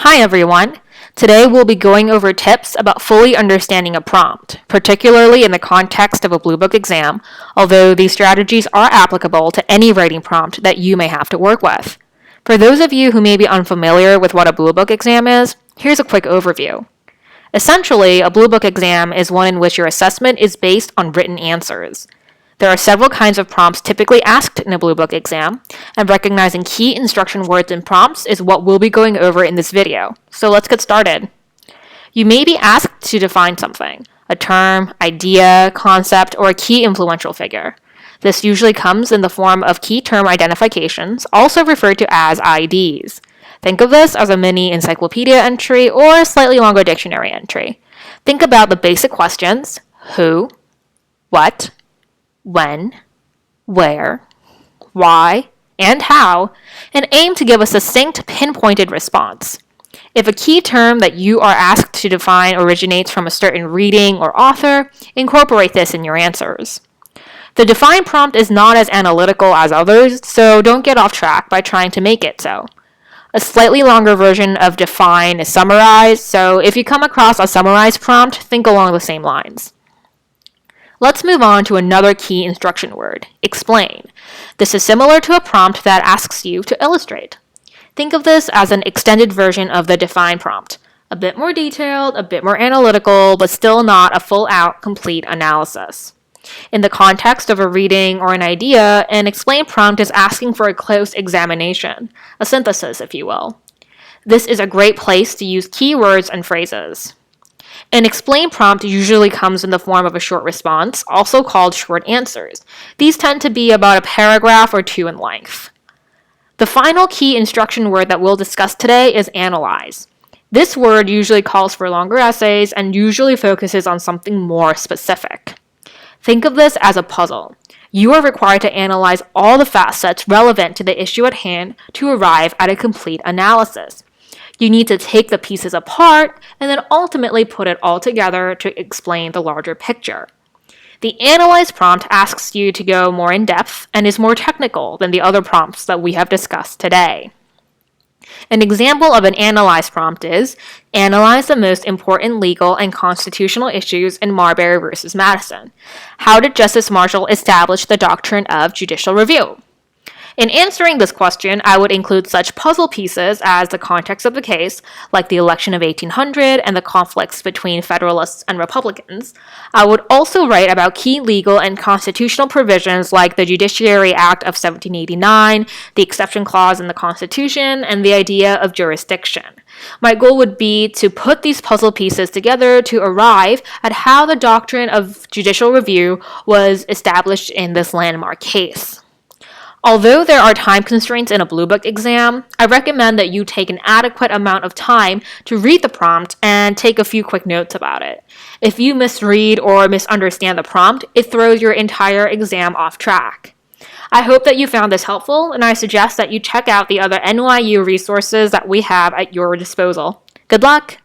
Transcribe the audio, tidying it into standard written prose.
Hi everyone! Today we'll be going over tips about fully understanding a prompt, particularly in the context of a Bluebook exam, although these strategies are applicable to any writing prompt that you may have to work with. For those of you who may be unfamiliar with what a Bluebook exam is, here's a quick overview. Essentially, a Bluebook exam is one in which your assessment is based on written answers. There are several kinds of prompts typically asked in a Bluebook exam, and recognizing key instruction words and prompts is what we'll be going over in this video. So let's get started. You may be asked to define something, a term, idea, concept, or a key influential figure. This usually comes in the form of key term identifications, also referred to as IDs. Think of this as a mini encyclopedia entry or a slightly longer dictionary entry. Think about the basic questions: who, what, when, where, why, and how, and aim to give a succinct, pinpointed response. If a key term that you are asked to define originates from a certain reading or author, incorporate this in your answers. The define prompt is not as analytical as others, so don't get off track by trying to make it so. A slightly longer version of define is summarize, so if you come across a summarized prompt, think along the same lines. Let's move on to another key instruction word, explain. This is similar to a prompt that asks you to illustrate. Think of this as an extended version of the define prompt. A bit more detailed, a bit more analytical, but still not a full-out, complete analysis. In the context of a reading or an idea, an explain prompt is asking for a close examination, a synthesis, if you will. This is a great place to use keywords and phrases. An explain prompt usually comes in the form of a short response, also called short answers. These tend to be about a paragraph or two in length. The final key instruction word that we'll discuss today is analyze. This word usually calls for longer essays and usually focuses on something more specific. Think of this as a puzzle. You are required to analyze all the facets relevant to the issue at hand to arrive at a complete analysis. You need to take the pieces apart and then ultimately put it all together to explain the larger picture. The analyze prompt asks you to go more in depth and is more technical than the other prompts that we have discussed today. An example of an analyze prompt is, analyze the most important legal and constitutional issues in Marbury v. Madison. How did Justice Marshall establish the doctrine of judicial review? In answering this question, I would include such puzzle pieces as the context of the case, like the election of 1800 and the conflicts between Federalists and Republicans. I would also write about key legal and constitutional provisions like the Judiciary Act of 1789, the exception clause in the Constitution, and the idea of jurisdiction. My goal would be to put these puzzle pieces together to arrive at how the doctrine of judicial review was established in this landmark case. Although there are time constraints in a Bluebook exam, I recommend that you take an adequate amount of time to read the prompt and take a few quick notes about it. If you misread or misunderstand the prompt, it throws your entire exam off track. I hope that you found this helpful, and I suggest that you check out the other NYU resources that we have at your disposal. Good luck!